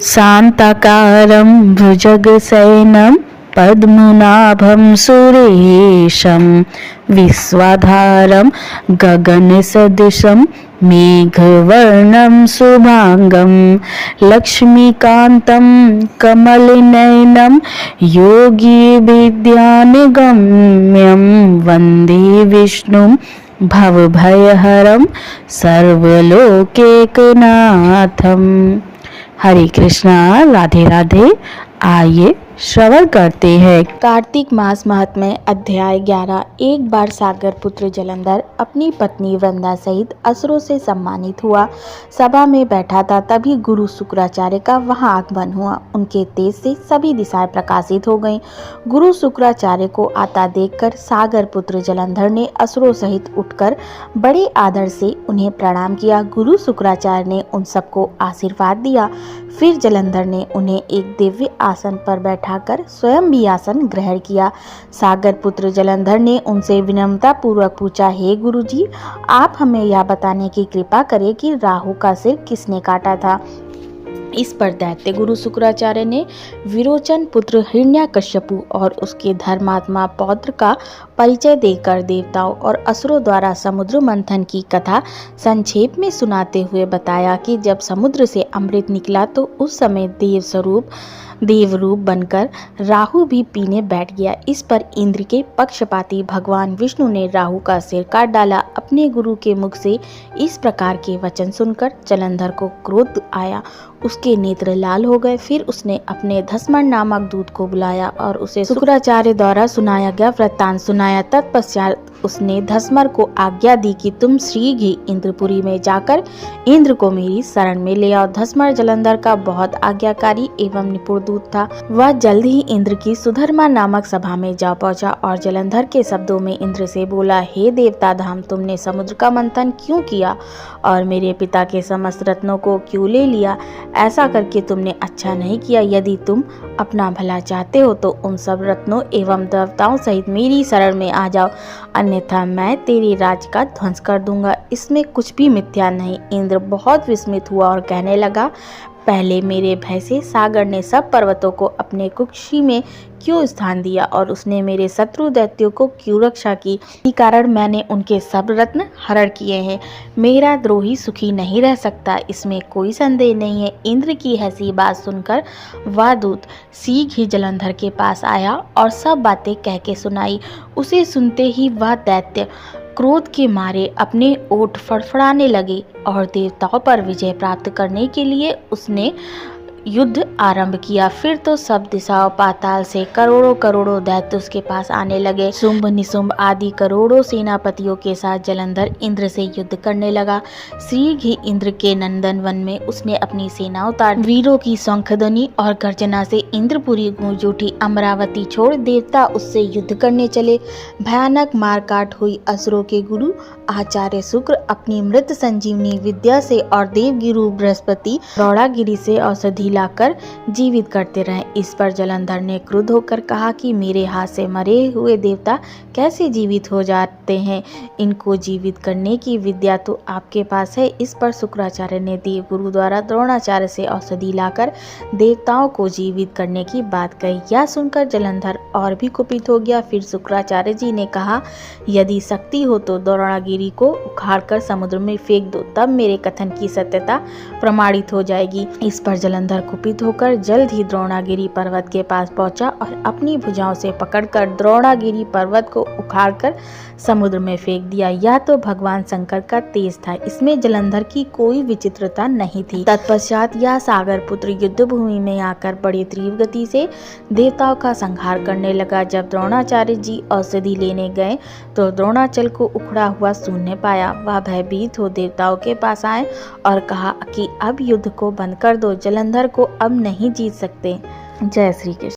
शान्ताकारं भुजगशयनं पद्मनाभं सुरेशं विश्वाधारं गगनसदृशं मेघवर्णं शुभांगं लक्ष्मीकान्तं कमलनयनं योगिविद्यानिगम्यं वन्दे विष्णुं भवभयहरं सर्वलोकैकनाथम्। हरे कृष्णा, राधे राधे। आइए श्रवण करते हैं कार्तिक मास महात्म्य अध्याय 11। एक बार सागर पुत्र जलंधर अपनी पत्नी वृंदा सहित असुरों से सम्मानित हुआ सभा में बैठा था। तभी गुरु शुक्राचार्य का वहां आगमन हुआ। उनके तेज से सभी दिशाएं प्रकाशित हो गईं। गुरु शुक्राचार्य को आता देखकर सागर पुत्र जलंधर ने असुरों सहित उठकर बड़े आदर से उन्हें प्रणाम किया। गुरु शुक्राचार्य ने उन सबको आशीर्वाद दिया। फिर जलंधर ने उन्हें एक दिव्य आसन पर बैठाकर स्वयं भी आसन ग्रहण किया। सागर पुत्र जलंधर ने उनसे विनम्रता पूर्वक पूछा, हे गुरुजी, आप हमें यह बताने की कृपा करें कि राहु का सिर किसने काटा था। इस पर दैत्य गुरु शुक्राचार्य ने विरोचन पुत्र हिरण्यकश्यपु और उसके धर्मात्मा पौत्र का परिचय देकर देवताओं और असुरों द्वारा समुद्र मंथन की कथा संक्षेप में सुनाते हुए बताया कि जब समुद्र से अमृत निकला तो उस समय देवरूप बनकर राहु भी पीने बैठ गया। इस पर इंद्र के पक्षपाती भगवान विष्णु ने राहु का सिर काट डाला। अपने गुरु के मुख से इस प्रकार के वचन सुनकर जलंधर को क्रोध आया। उसके नेत्र लाल हो गए। फिर उसने अपने धस्मर नामक दूत को बुलाया और उसे शुक्राचार्य द्वारा सुनाया गया वृत्तांत सुनाया। तत्पश्चात उसने धस्मर को आज्ञा दी कि तुम शीघ्र इंद्रपुरी में जाकर इंद्र को मेरी शरण में ले आओ। धस्मर जलंधर का बहुत आज्ञाकारी एवं निपुण दूत था। वह जल्द ही इंद्र की सुधर्मा नामक सभा में जा पहुंचा और जलंधर के शब्दों में इंद्र से बोला, हे देवता धाम, तुमने समुद्र का मंथन क्यों किया और मेरे पिता के समस्त रत्नों को क्यों ले लिया? ऐसा करके तुमने अच्छा नहीं किया। यदि तुम अपना भला चाहते हो तो उन सब रत्नों एवं देवताओं सहित मेरी शरण में आ जाओ, अन्यथा मैं तेरे राज का ध्वंस कर दूंगा। इसमें कुछ भी मिथ्या नहीं। इंद्र बहुत विस्मित हुआ और कहने लगा, पहले मेरे भय से सागर ने सब पर्वतों को अपने कुक्षी में क्यों स्थान दिया और उसने मेरे शत्रु दैत्यों को क्यों रक्षा की? इसी कारण मैंने उनके सब रत्न हरण किए हैं। मेरा द्रोही सुखी नहीं रह सकता, इसमें कोई संदेह नहीं है। इंद्र की ऐसी बात सुनकर वह दूत शीघ्र ही जलंधर के पास आया और सब बातें कह के सुनाई। उसे सुनते ही वह दैत्य क्रोध के मारे अपने ओठ फड़फड़ाने लगे और देवताओं पर विजय प्राप्त करने के लिए उसने युद्ध आरंभ किया। फिर तो सब दिशाओं पाताल से करोड़ों करोड़ों दैत्य उसके पास आने लगे। शुंभ निशुंभ आदि करोड़ों सेनापतियों के साथ जलंधर इंद्र से युद्ध करने लगा। शीघ्र ही इंद्र के नंदन वन में उसने अपनी सेना उतार। वीरों की शंखध्वनि और गर्जना से इंद्रपुरी गूंज उठी। अमरावती छोड़ देवता उससे युद्ध करने चले। भयानक मारकाट हुई। असुरों के गुरु आचार्य शुक्र अपनी मृत संजीवनी विद्या से और देवगुरु बृहस्पति द्रोणागिरि से औषधि लाकर जीवित करते रहे। इस पर जलंधर ने क्रुद्ध होकर कहा कि मेरे हाथ से मरे हुए देवता कैसे जीवित हो जाते हैं? इनको जीवित करने की विद्या तो आपके पास है। इस पर शुक्राचार्य ने देवगुरु द्वारा द्रोणाचार्य से औषधि लाकर देवताओं को जीवित करने की बात कही। यह सुनकर जलंधर और भी कुपित हो गया। फिर शुक्राचार्य जी ने कहा, यदि शक्ति हो तो द्रोणागिरि को उखाड़कर समुद्र में फेंक दो, तब मेरे कथन की सत्यता प्रमाणित हो जाएगी। इस पर जलंधर कुपित होकर जल्द ही द्रोणागिरि पर्वत के पास पहुंचा और अपनी भुजाओं से पकड़कर द्रोणागिरि पर्वत को उखाड़कर समुद्र में फेंक दिया। यह तो भगवान शंकर का तेज था, इसमें जलंधर की कोई विचित्रता नहीं थी। तत्पश्चात यह सागर पुत्र युद्ध भूमि में आकर बड़ी तीव्र गति से देवताओं का संहार करने लगा। जब द्रोणाचार्य जी औषधि लेने गए तो द्रोणाचल को उखड़ा हुआ शून्य पाया। वह भयभीत हो देवताओं के पास आए और कहा कि अब युद्ध को बंद कर दो, जलंधर को अब नहीं जीत सकते। जय श्री कृष्ण।